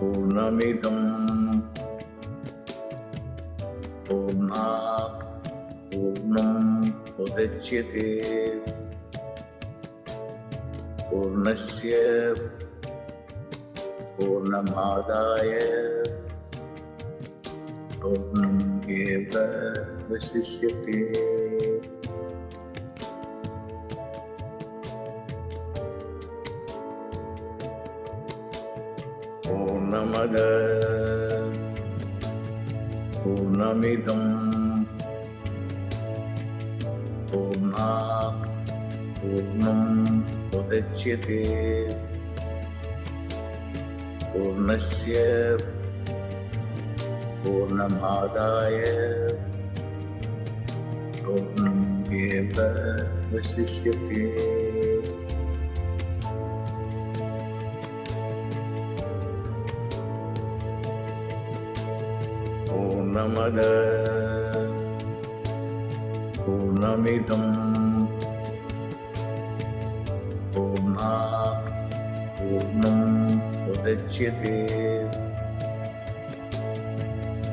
Purnamidam Purnat Purnam Udachyate Purnasya Purnamadaya Purnam Eva Vasishyate. Purnamada Purnamidam Purnat Purnam Udachyate Purnasya Purnamadaya Purnam Eva Vasishyate. Purnamada Purnamidam Purnat Purnam Udachyate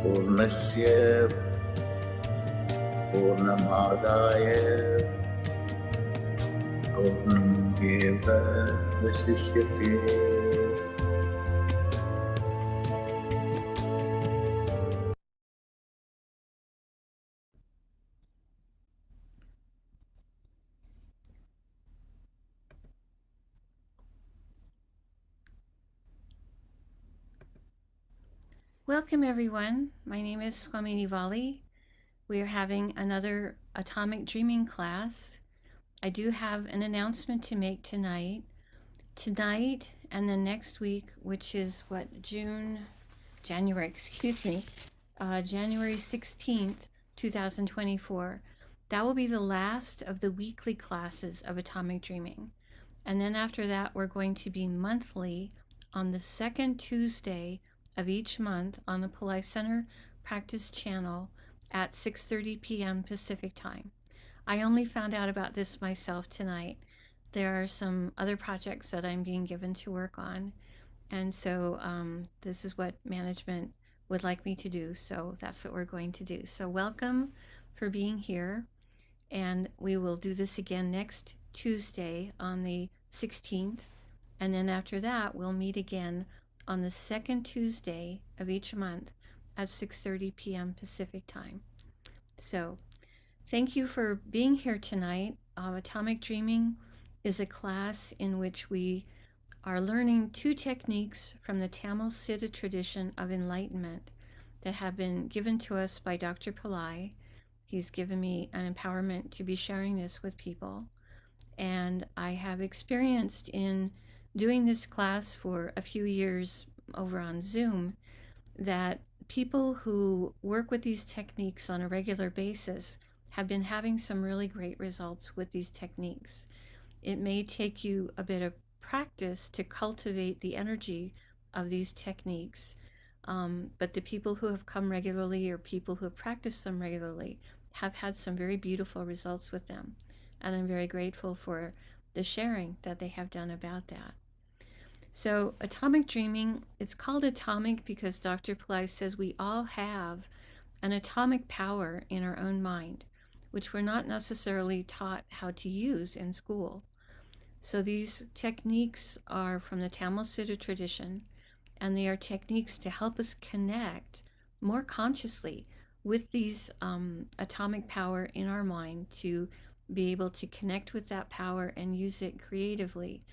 Purnasya Purnamadaya Purnam Eva Vasishyate. Welcome everyone. My name is Swamini Valli. We are having another atomic dreaming class. I do have an announcement to make tonight. Tonight and the next week, which is January 16th, 2024. That will be the last of the weekly classes of atomic dreaming. And then after that, we're going to be monthly on the second Tuesday of each month on the Pillai Center practice channel at 6:30 p.m. Pacific time. I only found out about this myself tonight. There are some other projects that I'm being given to work on, and so this is what management would like me to do, so that's what we're going to do. So welcome for being here, and we will do this again next Tuesday on the 16th, and then after that we'll meet again on the second Tuesday of each month at 6:30 p.m. Pacific time. So thank you for being here tonight. Atomic Dreaming is a class in which we are learning two techniques from the Tamil Siddha tradition of enlightenment that have been given to us by Dr. Pillai. He's given me an empowerment to be sharing this with people. And I have experienced in doing this class for a few years over on Zoom that people who work with these techniques on a regular basis have been having some really great results with these techniques. It may take you a bit of practice to cultivate the energy of these techniques, but the people who have come regularly or people who have practiced them regularly have had some very beautiful results with them. And I'm very grateful for the sharing that they have done about that. So atomic dreaming, it's called atomic because Dr. Pillai says we all have an atomic power in our own mind, which we're not necessarily taught how to use in school. So these techniques are from the Tamil Siddha tradition, and they are techniques to help us connect more consciously with these atomic power in our mind, to be able to connect with that power and use it creatively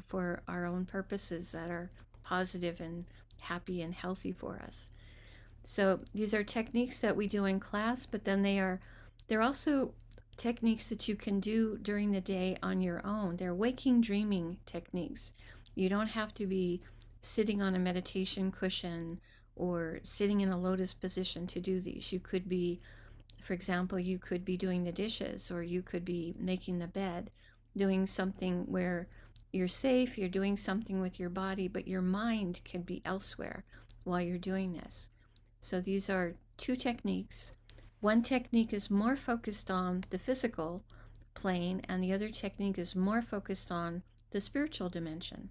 for our own purposes that are positive and happy and healthy for us. So these are techniques that we do in class, but then they're also techniques that you can do during the day on your own. They're waking dreaming techniques. You don't have to be sitting on a meditation cushion or sitting in a lotus position to do these. You could be, for example, you could be doing the dishes, or you could be making the bed, doing something where you're safe, you're doing something with your body, but your mind can be elsewhere while you're doing this. So these are two techniques. One technique is more focused on the physical plane, and the other technique is more focused on the spiritual dimension.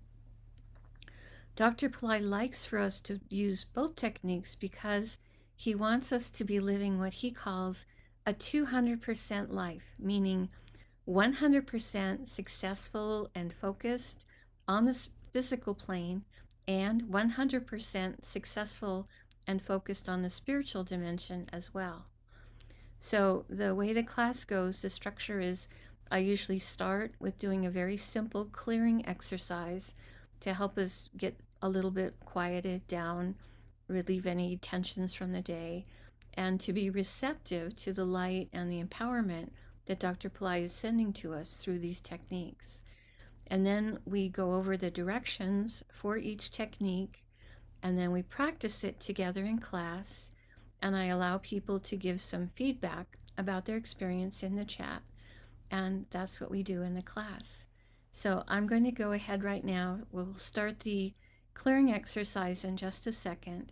Dr. Pillai likes for us to use both techniques because he wants us to be living what he calls a 200% life, meaning 100% successful and focused on the physical plane and 100% successful and focused on the spiritual dimension as well. So the way the class goes, the structure is I usually start with doing a very simple clearing exercise to help us get a little bit quieted down, relieve any tensions from the day, and to be receptive to the light and the empowerment that Dr. Pillai is sending to us through these techniques. And then we go over the directions for each technique, and then we practice it together in class, and I allow people to give some feedback about their experience in the chat, and that's what we do in the class. So I'm going to go ahead right now. We'll start the clearing exercise in just a second.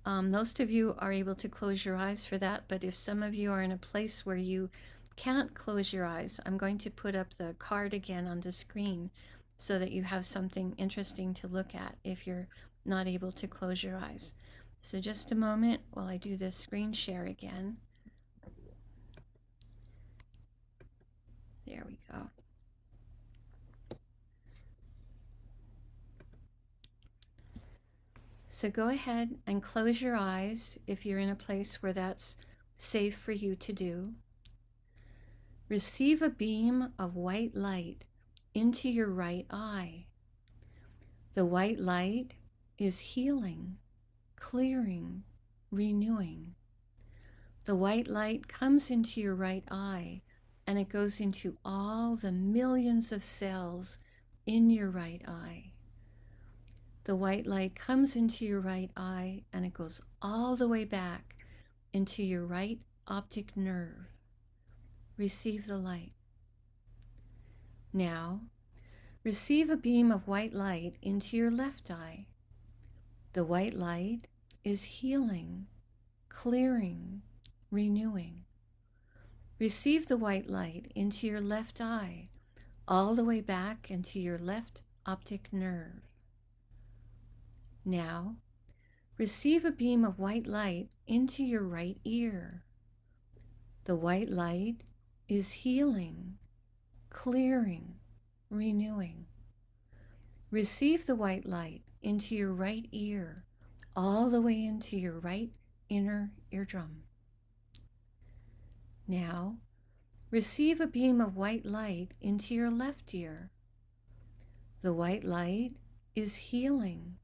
Most of you are able to close your eyes for that, but if some of you are in a place where you can't close your eyes, I'm going to put up the card again on the screen so that you have something interesting to look at if you're not able to close your eyes. So just a moment while I do this screen share again. There we go. So go ahead and close your eyes if you're in a place where that's safe for you to do. Receive a beam of white light into your right eye. The white light is healing, clearing, renewing. The white light comes into your right eye and it goes into all the millions of cells in your right eye. The white light comes into your right eye and it goes all the way back into your right optic nerve. Receive the light. Now, receive a beam of white light into your left eye. The white light is healing, clearing, renewing. Receive the white light into your left eye, all the way back into your left optic nerve. Now, receive a beam of white light into your right ear. The white light is healing, clearing, renewing. Receive the white light into your right ear, all the way into your right inner eardrum. Now, receive a beam of white light into your left ear. The white light is healing,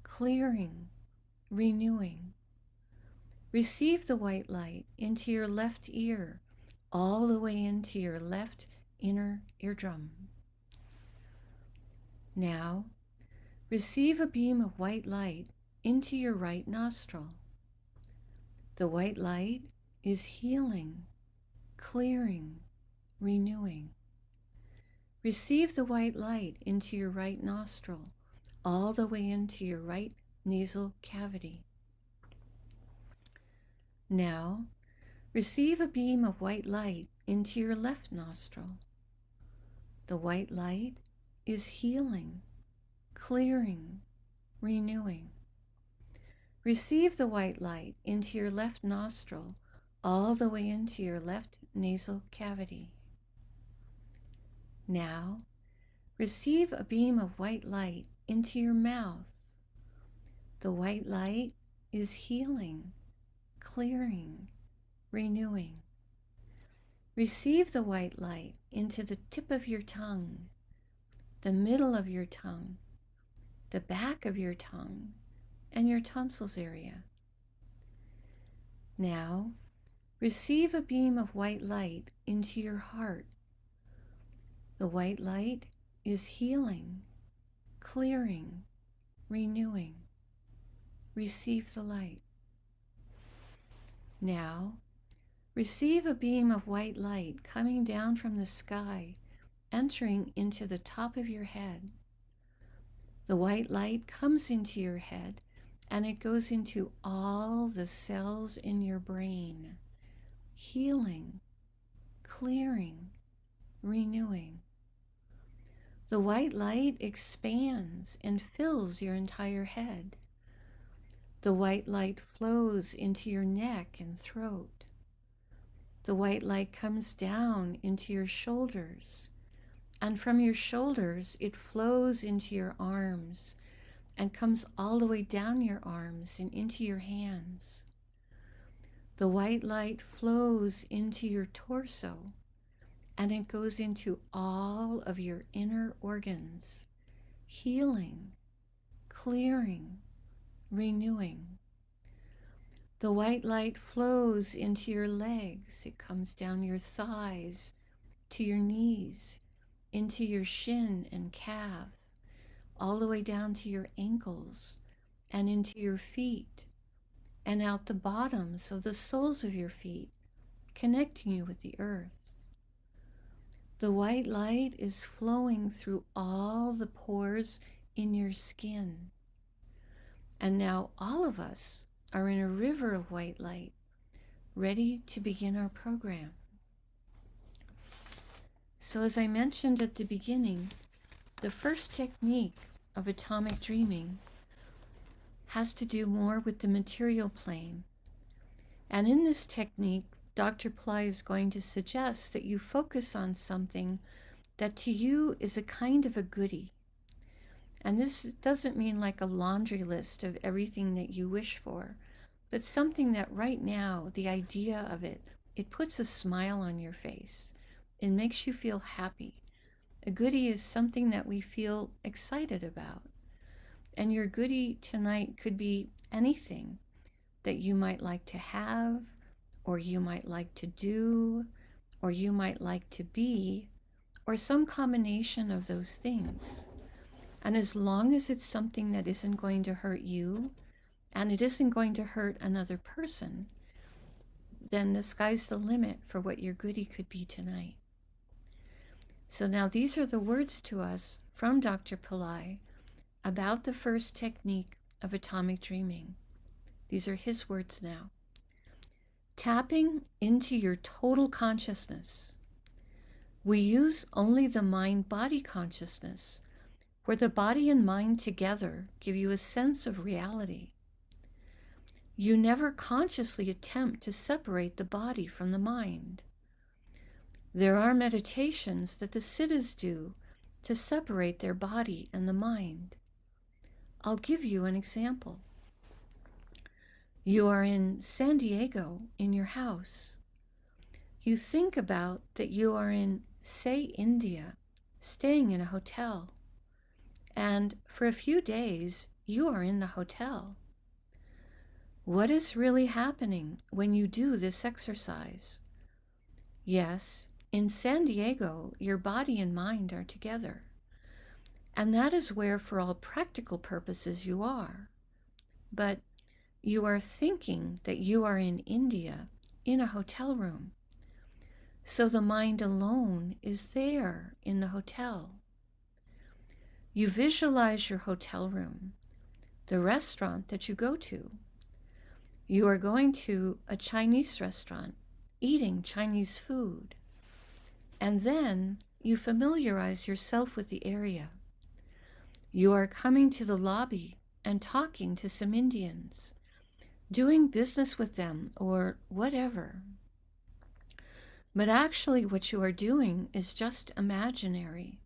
clearing, renewing. Receive the white light into your left ear, all the way into your left inner eardrum. Now, receive a beam of white light into your right nostril. The white light is healing, clearing, renewing. Receive the white light into your right nostril, all the way into your right nasal cavity. Now, receive a beam of white light into your left nostril. The white light is healing, clearing, renewing. Receive the white light into your left nostril, all the way into your left nasal cavity. Now, receive a beam of white light into your mouth. The white light is healing, clearing, renewing. Receive the white light into the tip of your tongue, the middle of your tongue, the back of your tongue, and your tonsils area. Now, receive a beam of white light into your heart. The white light is healing, clearing, renewing. Receive the light. Now, receive a beam of white light coming down from the sky, entering into the top of your head. The white light comes into your head and it goes into all the cells in your brain, healing, clearing, renewing. The white light expands and fills your entire head. The white light flows into your neck and throat. The white light comes down into your shoulders, and from your shoulders it flows into your arms and comes all the way down your arms and into your hands. The white light flows into your torso, and it goes into all of your inner organs, healing, clearing, renewing. The white light flows into your legs. It comes down your thighs, to your knees, into your shin and calf, all the way down to your ankles and into your feet, and out the bottoms of the soles of your feet, connecting you with the earth. The white light is flowing through all the pores in your skin. And now all of us are in a river of white light, ready to begin our program. So as I mentioned at the beginning, the first technique of atomic dreaming has to do more with the material plane. And in this technique, Dr. Pillai is going to suggest that you focus on something that to you is a kind of a goodie. And this doesn't mean like a laundry list of everything that you wish for, but something that right now, the idea of it, it puts a smile on your face. It makes you feel happy. A goodie is something that we feel excited about. And your goodie tonight could be anything that you might like to have, or you might like to do, or you might like to be, or some combination of those things. And as long as it's something that isn't going to hurt you, and it isn't going to hurt another person, then the sky's the limit for what your goodie could be tonight. So now these are the words to us from Dr. Pillai about the first technique of atomic dreaming. These are his words now. Tapping into your total consciousness. We use only the mind-body consciousness, where the body and mind together give you a sense of reality. You never consciously attempt to separate the body from the mind. There are meditations that the siddhas do to separate their body and the mind. I'll give you an example. You are in San Diego in your house. You think about that you are in, say, India, staying in a hotel. And for a few days, you are in the hotel. What is really happening when you do this exercise? Yes, in San Diego, your body and mind are together. And that is where, for all practical purposes, you are. But you are thinking that you are in India, in a hotel room. So the mind alone is there in the hotel. You visualize your hotel room, the restaurant that you go to. You are going to a Chinese restaurant, eating Chinese food. And then you familiarize yourself with the area. You are coming to the lobby and talking to some Indians, doing business with them or whatever. But actually what you are doing is just imaginary,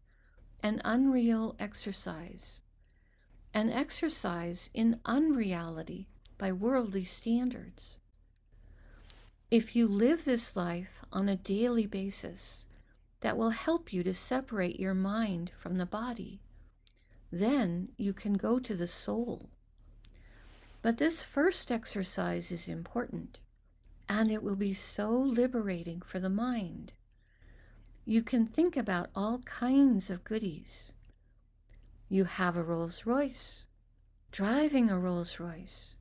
an unreal exercise, an exercise in unreality by worldly standards. If you live this life on a daily basis, that will help you to separate your mind from the body. Then you can go to the soul. But this first exercise is important, and it will be so liberating for the mind. You can think about all kinds of goodies. You have a Rolls Royce, driving a Rolls Royce.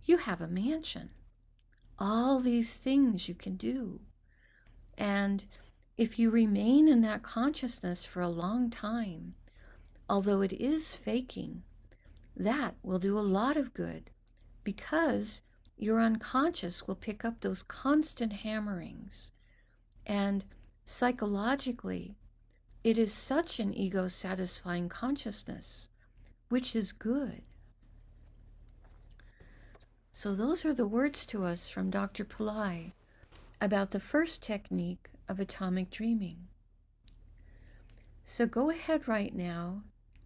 You have a mansion. All these things you can do. And if you remain in that consciousness for a long time, although it is faking, that will do a lot of good because your unconscious will pick up those constant hammerings. And psychologically, It is such an ego-satisfying consciousness, which is good. So those are the words to us from Dr. Pillai about the first technique of atomic dreaming. So go ahead right now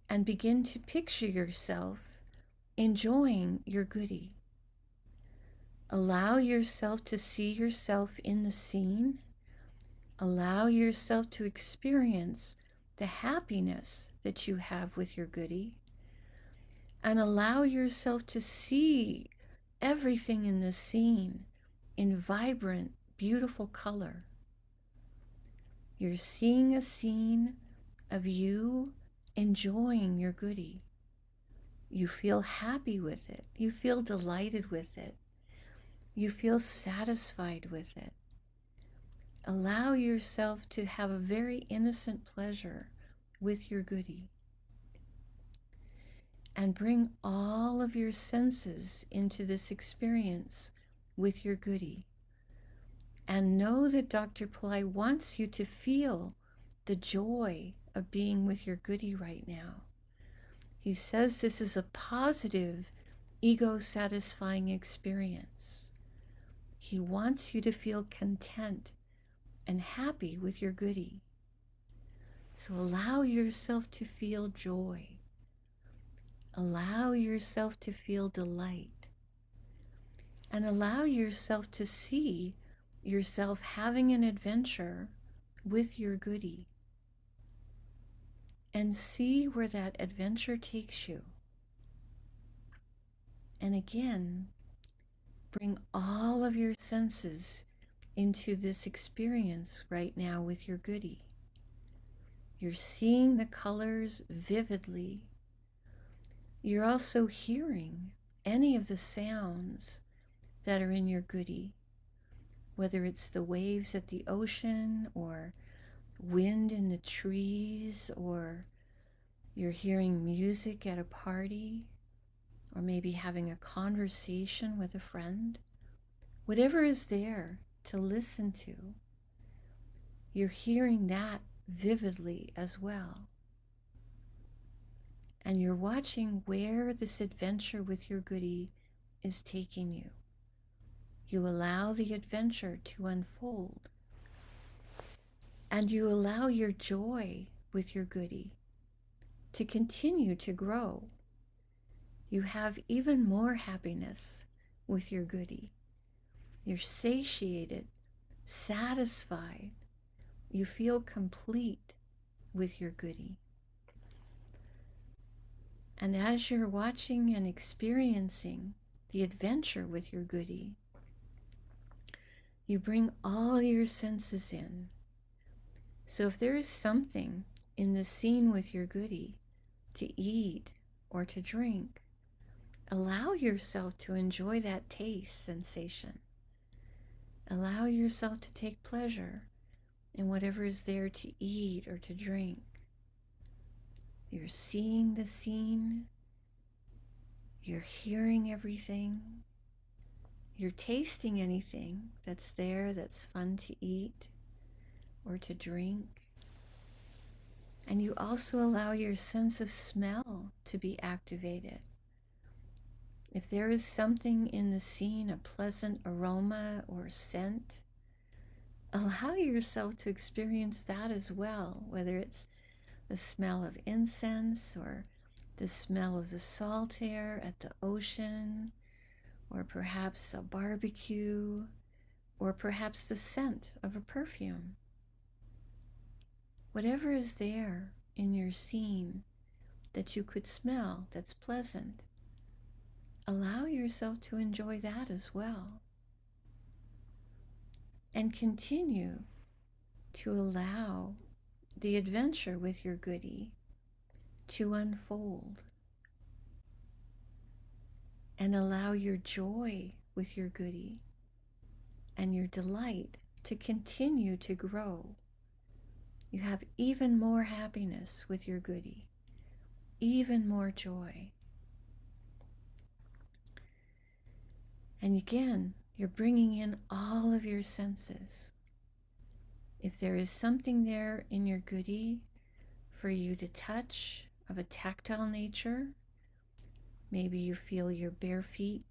and begin to picture yourself enjoying your goodie. Allow yourself to see yourself in the scene. Allow yourself to experience the happiness that you have with your goodie. And allow yourself to see everything in the scene in vibrant, beautiful color. You're seeing a scene of you enjoying your goodie. You feel happy with it. You feel delighted with it. You feel satisfied with it. Allow yourself to have a very innocent pleasure with your goodie. And bring all of your senses into this experience with your goodie. And know that Dr. Pillai wants you to feel the joy of being with your goodie right now. He says this is a positive, ego-satisfying experience. He wants you to feel content and happy with your goodie. So allow yourself to feel joy. Allow yourself to feel delight. And allow yourself to see yourself having an adventure with your goodie. And see where that adventure takes you. And again, bring all of your senses into this experience right now with your goodie. You're seeing the colors vividly. You're also hearing any of the sounds that are in your goodie, whether it's the waves at the ocean or wind in the trees, or you're hearing music at a party, or maybe having a conversation with a friend. Whatever is there to listen to, you're hearing that vividly as well. And you're watching where this adventure with your goodie is taking you. You allow the adventure to unfold. And you allow your joy with your goodie to continue to grow. You have even more happiness with your goodie. You're satiated, satisfied. You feel complete with your goodie. And as you're watching and experiencing the adventure with your goodie, you bring all your senses in. So if there is something in the scene with your goodie to eat or to drink, allow yourself to enjoy that taste sensation. Allow yourself to take pleasure in whatever is there to eat or to drink. You're seeing the scene. You're hearing everything. You're tasting anything that's there that's fun to eat or to drink. And you also allow your sense of smell to be activated. If there is something in the scene, a pleasant aroma or scent, allow yourself to experience that as well, whether it's the smell of incense or the smell of the salt air at the ocean, or perhaps a barbecue, or perhaps the scent of a perfume. Whatever is there in your scene that you could smell that's pleasant, allow yourself to enjoy that as well. And continue to allow the adventure with your goodie to unfold. And allow your joy with your goodie and your delight to continue to grow. You have even more happiness with your goodie, even more joy. And again, you're bringing in all of your senses. If there is something there in your goodie for you to touch of a tactile nature. Maybe you feel your bare feet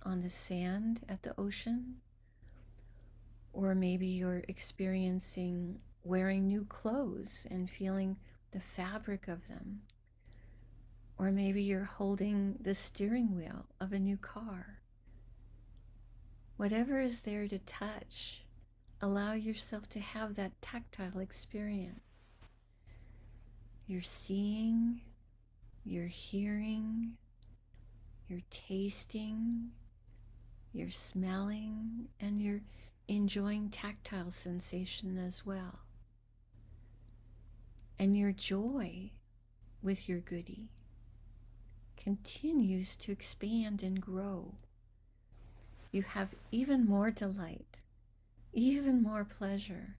on the sand at the ocean, or maybe you're experiencing wearing new clothes and feeling the fabric of them, or maybe you're holding the steering wheel of a new car. Whatever is there to touch, allow yourself to have that tactile experience. You're seeing, you're hearing, you're tasting, you're smelling, and you're enjoying tactile sensation as well. And your joy with your goodie continues to expand and grow. You have even more delight, even more pleasure.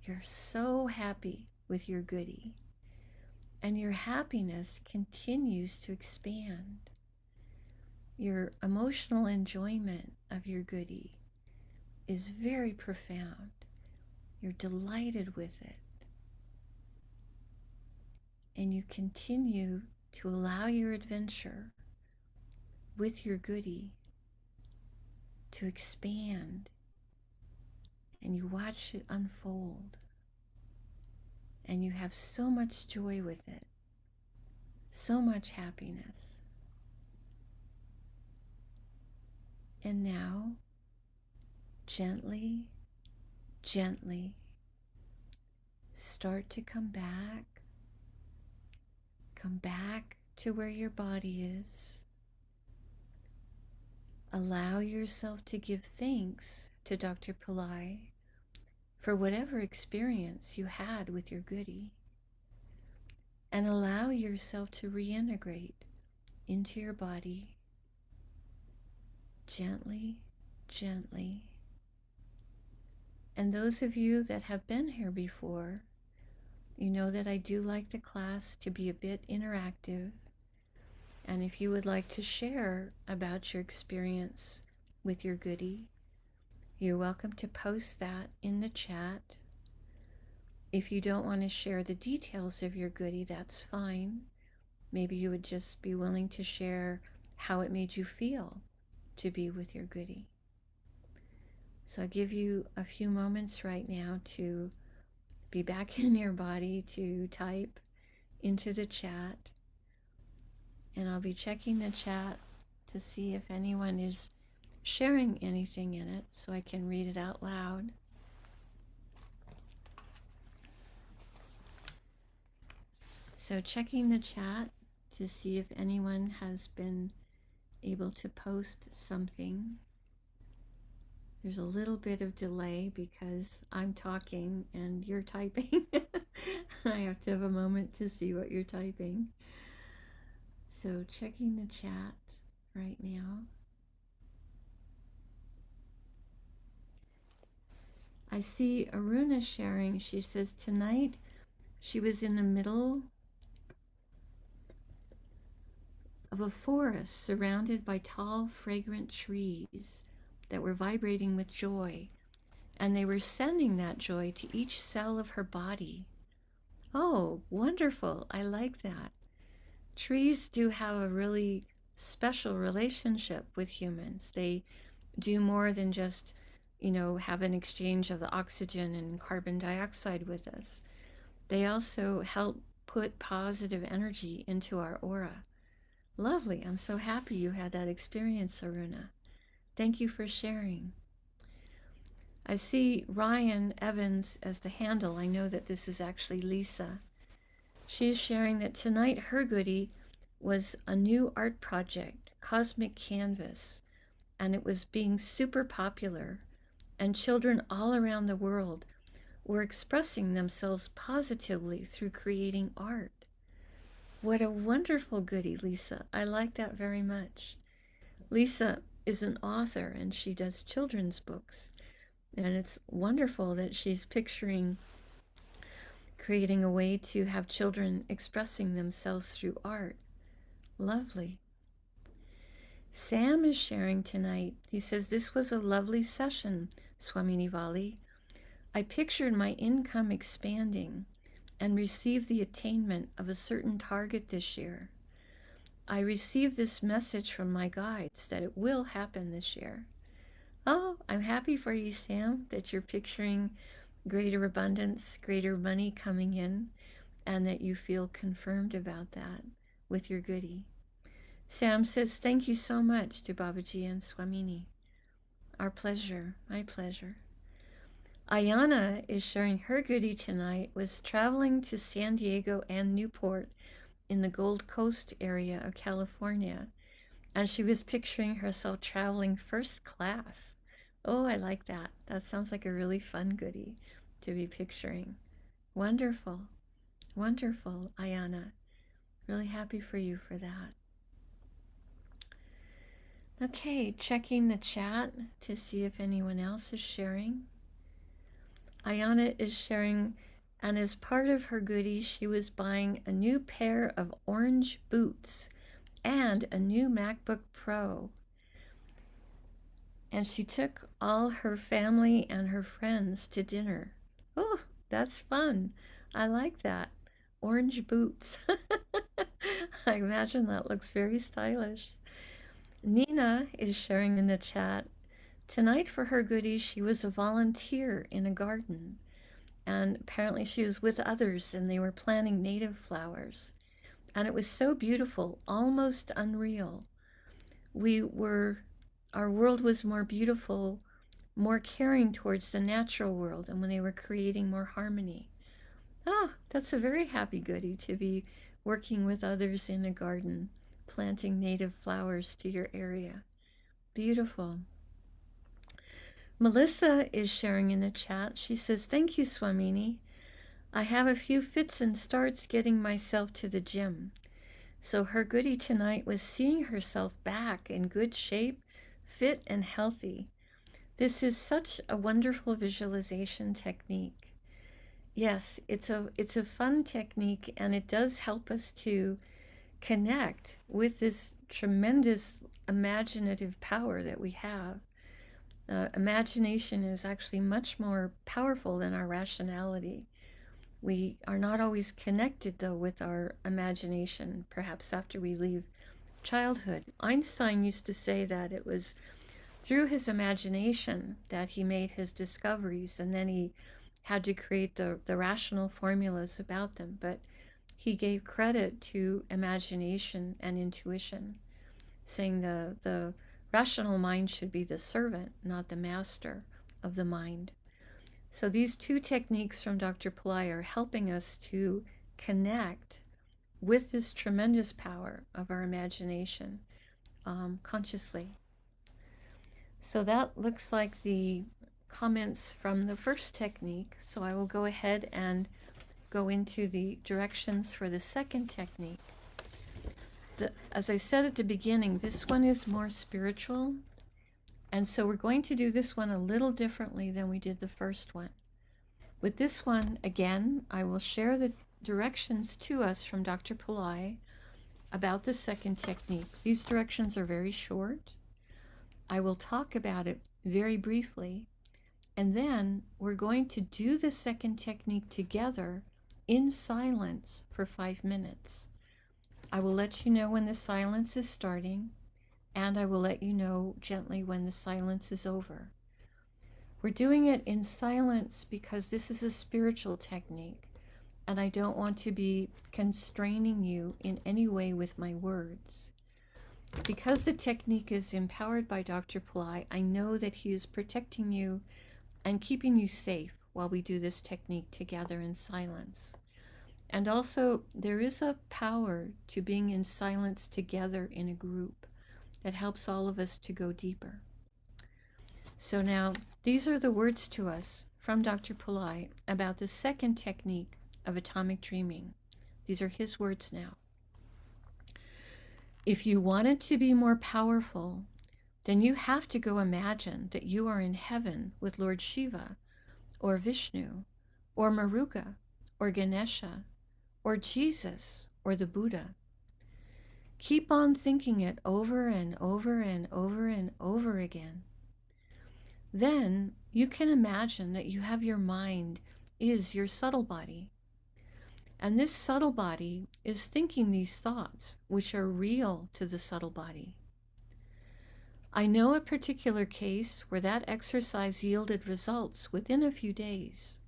You're so happy with your goodie, and your happiness continues to expand. Your emotional enjoyment of your goodie is very profound. You're delighted with it. And you continue to allow your adventure with your goodie to expand. And you watch it unfold. And you have so much joy with it, so much happiness. And now, gently, gently start to come back to where your body is. Allow yourself to give thanks to Dr. Pillai for whatever experience you had with your goodie, and allow yourself to reintegrate into your body gently, gently. And those of you that have been here before, you know that I do like the class to be a bit interactive. And if you would like to share about your experience with your goodie, you're welcome to post that in the chat. If you don't want to share the details of your goodie, that's fine. Maybe you would just be willing to share how it made you feel to be with your goodie. So I'll give you a few moments right now to be back in your body, to type into the chat. And I'll be checking the chat to see if anyone is sharing anything in it so I can read it out loud. So checking the chat to see if anyone has been able to post something. There's a little bit of delay because I'm talking and you're typing. I have to have a moment to see what you're typing. So checking the chat right now. I see Aruna sharing. She says tonight she was in the middle of a forest surrounded by tall, fragrant trees that were vibrating with joy, and they were sending that joy to each cell of her body. Oh, wonderful. I like that. Trees do have a really special relationship with humans. They do more than just, have an exchange of the oxygen and carbon dioxide with us. They also help put positive energy into our aura. Lovely. I'm so happy you had that experience, Aruna. Thank you for sharing. I see Ryan Evans as the handle. I know that this is actually Lisa. She's sharing that tonight her goodie was a new art project, Cosmic Canvas, and it was being super popular, and children all around the world were expressing themselves positively through creating art. What a wonderful goodie, Lisa. I like that very much. Lisa is an author and she does children's books. And it's wonderful that she's picturing creating a way to have children expressing themselves through art. Lovely. Sam is sharing tonight. He says, this was a lovely session, Swamini Valli. I pictured my income expanding and receive the attainment of a certain target this year. I received this message from my guides that it will happen this year. Oh, I'm happy for you, Sam, that you're picturing greater abundance, greater money coming in, and that you feel confirmed about that with your goodie. Sam says, thank you so much to Babaji and Swamini. Our pleasure, my pleasure. Ayana is sharing her goodie tonight, was traveling to San Diego and Newport in the Gold Coast area of California, and she was picturing herself traveling first class. Oh, I like that. That sounds like a really fun goodie to be picturing. Wonderful, wonderful, Ayana. Really happy for you for that. Okay, checking the chat to see if anyone else is sharing. Ayana is sharing, and as part of her goodies, she was buying a new pair of orange boots and a new MacBook Pro. And she took all her family and her friends to dinner. Oh, that's fun. I like that. Orange boots. I imagine that looks very stylish. Nina is sharing in the chat. Tonight for her goodies, she was a volunteer in a garden. And apparently she was with others and they were planting native flowers. And it was so beautiful, almost unreal. Our world was more beautiful, more caring towards the natural world, and when they were creating more harmony. Ah, that's a very happy goodie to be working with others in the garden, planting native flowers to your area. Beautiful. Melissa is sharing in the chat. She says, thank you, Swamini. I have a few fits and starts getting myself to the gym. So her goodie tonight was seeing herself back in good shape, fit and healthy. This is such a wonderful visualization technique. Yes, it's a fun technique, and it does help us to connect with this tremendous imaginative power that we have. Imagination is actually much more powerful than our rationality. We are not always connected, though, with our imagination, perhaps after we leave childhood. Einstein used to say that it was through his imagination that he made his discoveries, and then he had to create the rational formulas about them. But he gave credit to imagination and intuition, saying the rational mind should be the servant, not the master of the mind. So these two techniques from Dr. Pillai are helping us to connect with this tremendous power of our imagination consciously. So that looks like the comments from the first technique. So I will go ahead and go into the directions for the second technique. As I said at the beginning, this one is more spiritual. And so we're going to do this one a little differently than we did the first one. With this one, again, I will share the directions to us from Dr. Pillai about the second technique. These directions are very short. I will talk about it very briefly, and then we're going to do the second technique together in silence for 5 minutes. I will let you know when the silence is starting, and I will let you know gently when the silence is over. We're doing it in silence because this is a spiritual technique, and I don't want to be constraining you in any way with my words. Because the technique is empowered by Dr. Pillai, I know that he is protecting you and keeping you safe while we do this technique together in silence. And also, there is a power to being in silence together in a group that helps all of us to go deeper. So now, these are the words to us from Dr. Pillai about the second technique of atomic dreaming. These are his words now. If you wanted to be more powerful, then you have to go imagine that you are in heaven with Lord Shiva, or Vishnu, or Maruga, or Ganesha, or Jesus, or the Buddha. Keep on thinking it over and over and over and over again. Then you can imagine that you have your mind is your subtle body. And this subtle body is thinking these thoughts, which are real to the subtle body. I know a particular case where that exercise yielded results within a few days.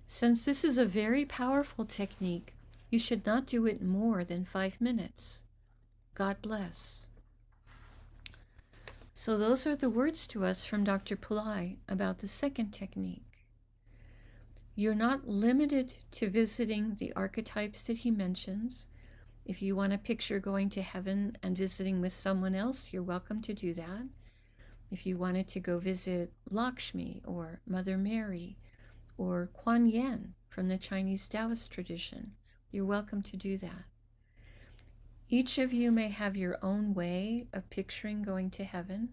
Since this is a very powerful technique, you should not do it more than 5 minutes. God bless. So those are the words to us from Dr. Pillai about the second technique. You're not limited to visiting the archetypes that he mentions. If you want to picture going to heaven and visiting with someone else, you're welcome to do that. If you wanted to go visit Lakshmi or Mother Mary or Kuan Yin from the Chinese Taoist tradition, you're welcome to do that. Each of you may have your own way of picturing going to heaven.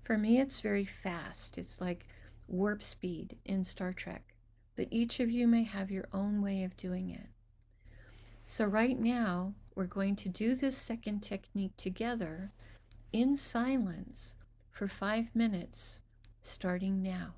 For me, it's very fast. It's like warp speed in Star Trek. But each of you may have your own way of doing it. So right now, we're going to do this second technique together in silence for 5 minutes, starting now.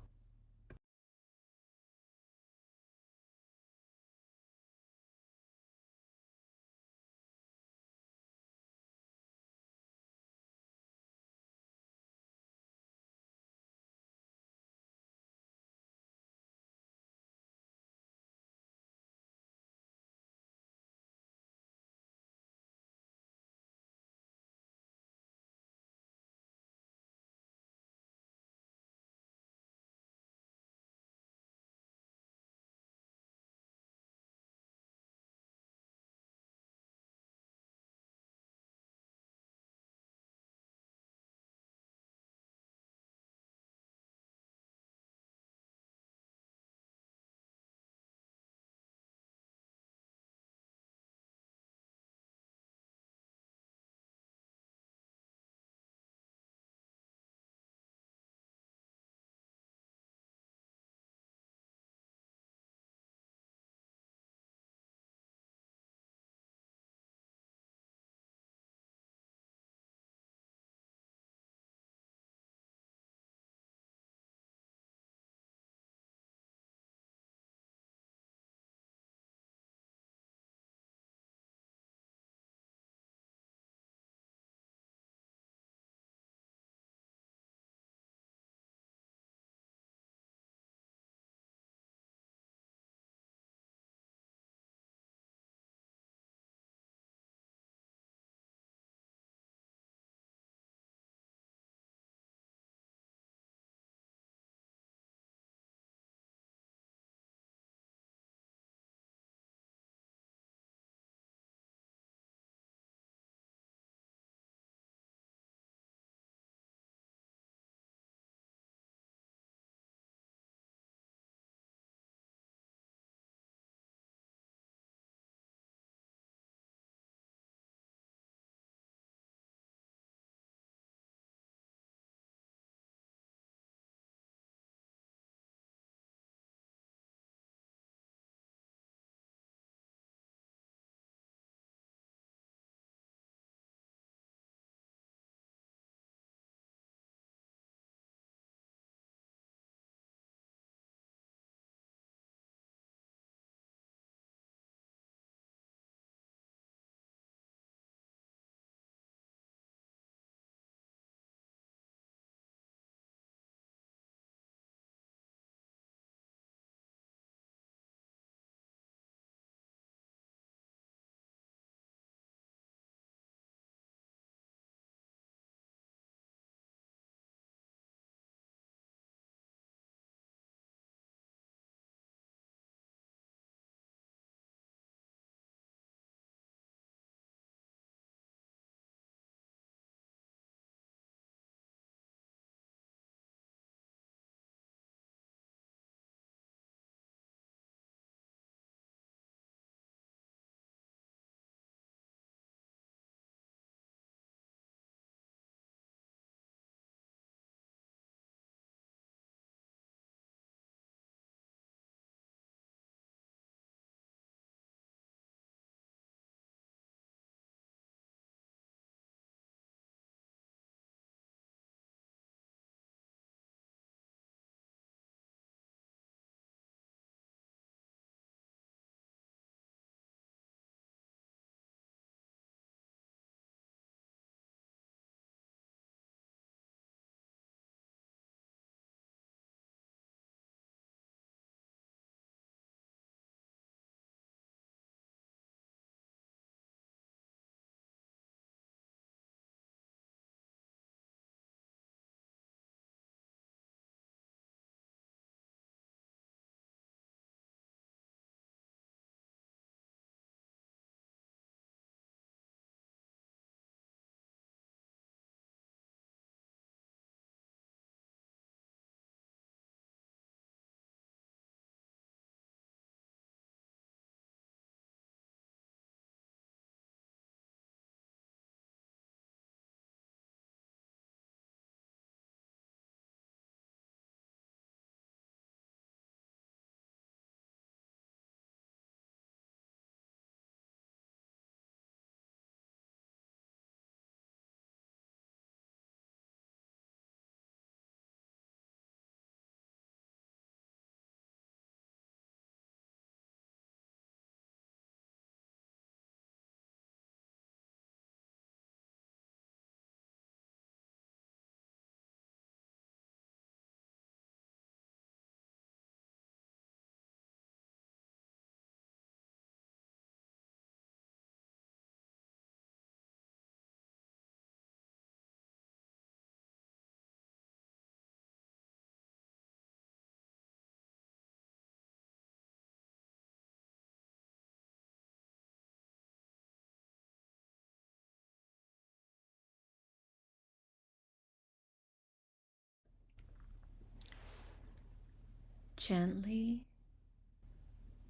gently,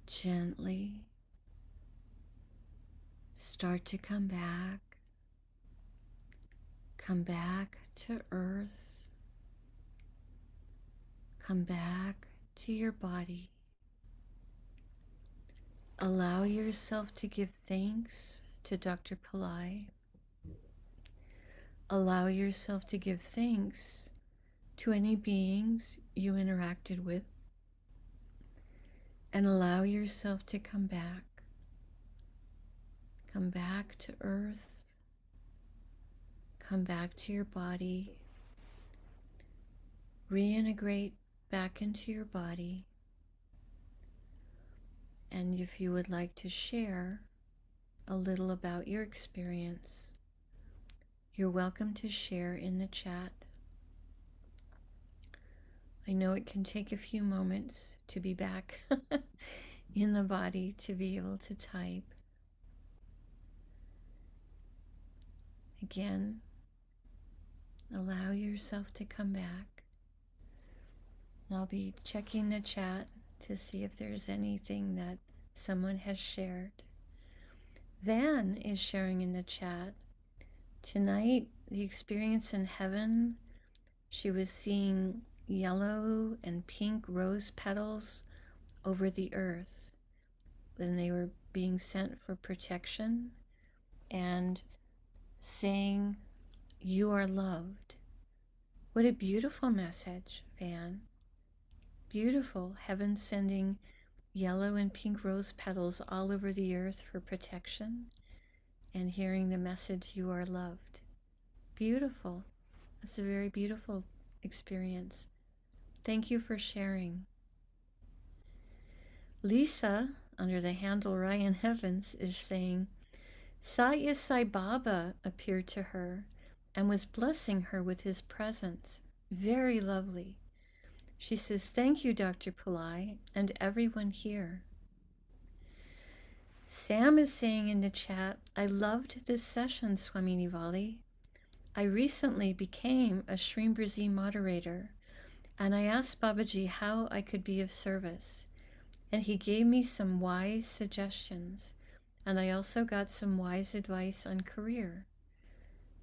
gently start to come back to earth, come back to your body. Allow yourself to give thanks to Dr. Pillai. Allow yourself to give thanks to any beings you interacted with, and allow yourself to come back. Come back to earth. Come back to your body. Reintegrate back into your body. And if you would like to share a little about your experience, you're welcome to share in the chat. I know it can take a few moments to be back in the body to be able to type. Again, allow yourself to come back. I'll be checking the chat to see if there's anything that someone has shared. Van is sharing in the chat. Tonight, the experience in heaven, she was seeing yellow and pink rose petals over the earth. Then they were being sent for protection and saying, "You are loved." What a beautiful message, Van. Beautiful. Heaven sending yellow and pink rose petals all over the earth for protection, and hearing the message, "You are loved." Beautiful. That's a very beautiful experience. Thank you for sharing. Lisa, under the handle Ryan Heavens, is saying, Satya Sai Baba appeared to her and was blessing her with his presence. Very lovely. She says, "Thank you, Dr. Pillai, and everyone here." Sam is saying in the chat, "I loved this session, Swamini Valli. I recently became a Shrimbrzi moderator, and I asked Babaji how I could be of service, and he gave me some wise suggestions, and I also got some wise advice on career."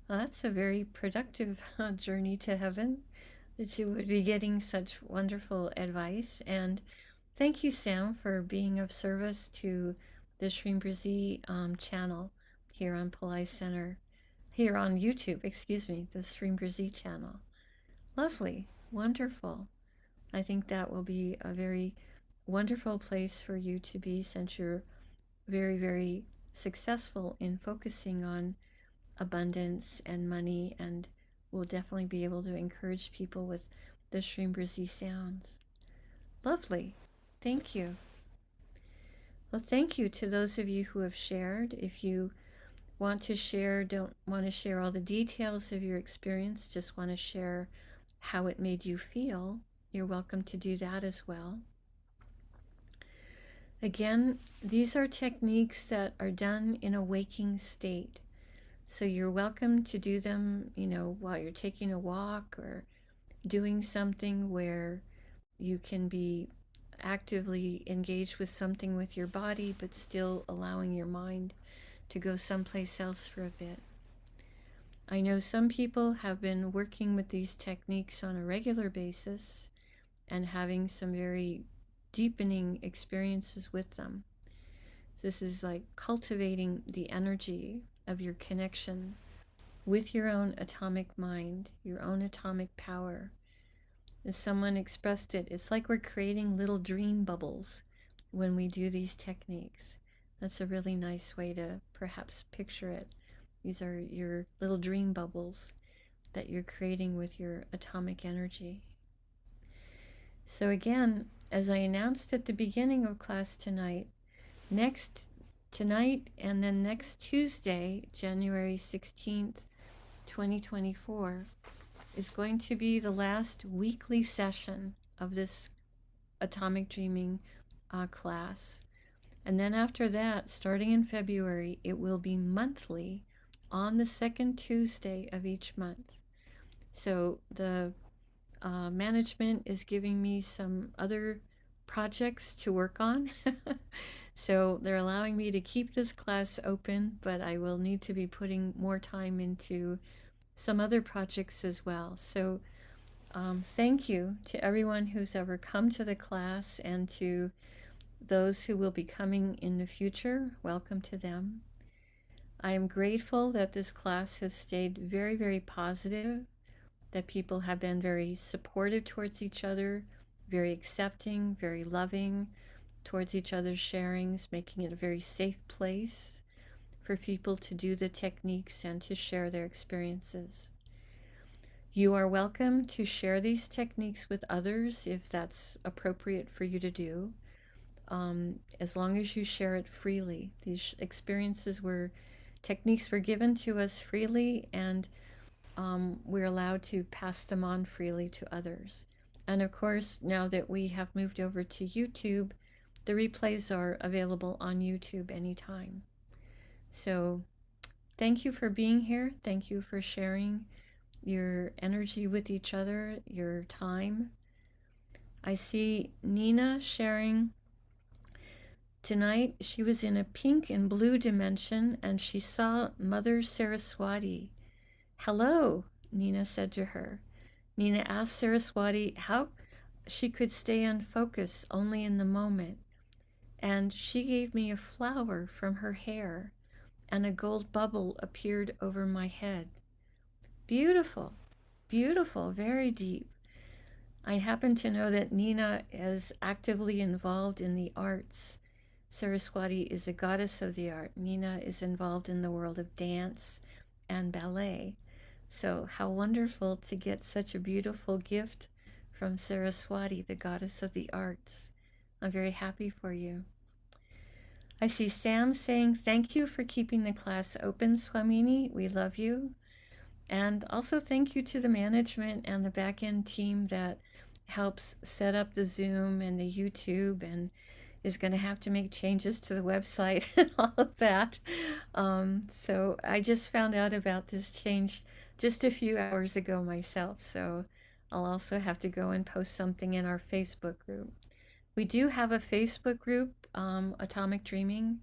Well, that's a very productive journey to heaven, that you would be getting such wonderful advice. And thank you, Sam, for being of service to the Shrimbrzi channel here on Pillai Center, here on YouTube, the Shrimbrzi channel. Lovely, wonderful. I think that will be a very wonderful place for you to be, since you're very, very successful in focusing on abundance and money, and will definitely be able to encourage people with the Shrimbrzi sounds. Lovely. Thank you. Well, thank you to those of you who have shared. If you want to share, don't want to share all the details of your experience, just want to share how it made you feel, you're welcome to do that as well. Again, these are techniques that are done in a waking state. So you're welcome to do them, while you're taking a walk or doing something where you can be actively engaged with something with your body, but still allowing your mind to go someplace else for a bit. I know some people have been working with these techniques on a regular basis and having some very deepening experiences with them. This is like cultivating the energy of your connection with your own atomic mind, your own atomic power. As someone expressed it, it's like we're creating little dream bubbles when we do these techniques. That's a really nice way to perhaps picture it. These are your little dream bubbles that you're creating with your atomic energy. So again, as I announced at the beginning of class tonight and then next Tuesday, January 16th, 2024, is going to be the last weekly session of this atomic dreaming class. And then after that, starting in February, it will be monthly on the second Tuesday of each month. So the management is giving me some other projects to work on. So they're allowing me to keep this class open, but I will need to be putting more time into some other projects as well. So thank you to everyone who's ever come to the class, and to those who will be coming in the future. Welcome to them. I am grateful that this class has stayed very, very positive, that people have been very supportive towards each other, very accepting, very loving towards each other's sharings, making it a very safe place for people to do the techniques and to share their experiences. You are welcome to share these techniques with others if that's appropriate for you to do, as long as you share it freely. These techniques were given to us freely, and we're allowed to pass them on freely to others. And of course, now that we have moved over to YouTube, the replays are available on YouTube anytime. So thank you for being here. Thank you for sharing your energy with each other, your time. I see Nina sharing tonight. She was in a pink and blue dimension and she saw Mother Saraswati. Hello, Nina said to her. Nina asked Saraswati how she could stay on focus only in the moment. And she gave me a flower from her hair, and a gold bubble appeared over my head. Beautiful, beautiful, very deep. I happen to know that Nina is actively involved in the arts. Saraswati is a goddess of the art. Nina is involved in the world of dance and ballet. So how wonderful to get such a beautiful gift from Saraswati, the goddess of the arts. I'm very happy for you. I see Sam saying, thank you for keeping the class open, Swamini. We love you. And also thank you to the management and the back-end team that helps set up the Zoom and the YouTube and is going to have to make changes to the website and all of that. So I just found out about this change just a few hours ago myself. So I'll also have to go and post something in our Facebook group. We do have a Facebook group, Atomic Dreaming,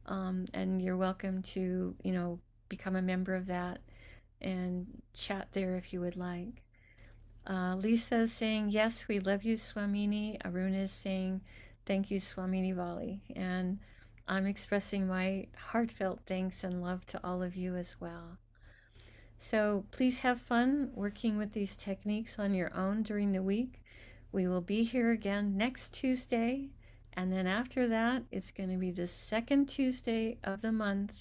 and you're welcome to, become a member of that and chat there if you would like. Lisa is saying, yes, we love you, Swamini. Aruna is saying, thank you, Swamini Valli. And I'm expressing my heartfelt thanks and love to all of you as well. So please have fun working with these techniques on your own during the week. We will be here again next Tuesday. And then after that, it's going to be the second Tuesday of the month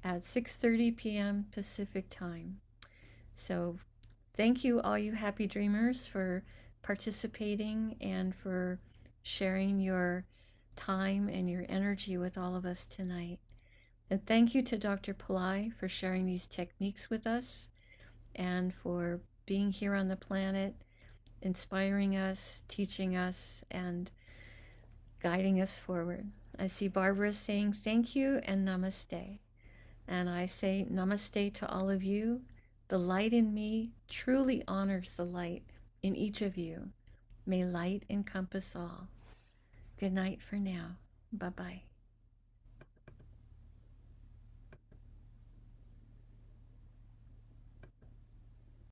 at 6:30 p.m. Pacific time. So thank you, all you happy dreamers, for participating and for sharing your time and your energy with all of us tonight. And thank you to Dr. Pillai for sharing these techniques with us and for being here on the planet, inspiring us, teaching us, and guiding us forward. I see Barbara saying thank you and namaste. And I say namaste to all of you. The light in me truly honors the light in each of you. May light encompass all. Good night for now. Bye-bye.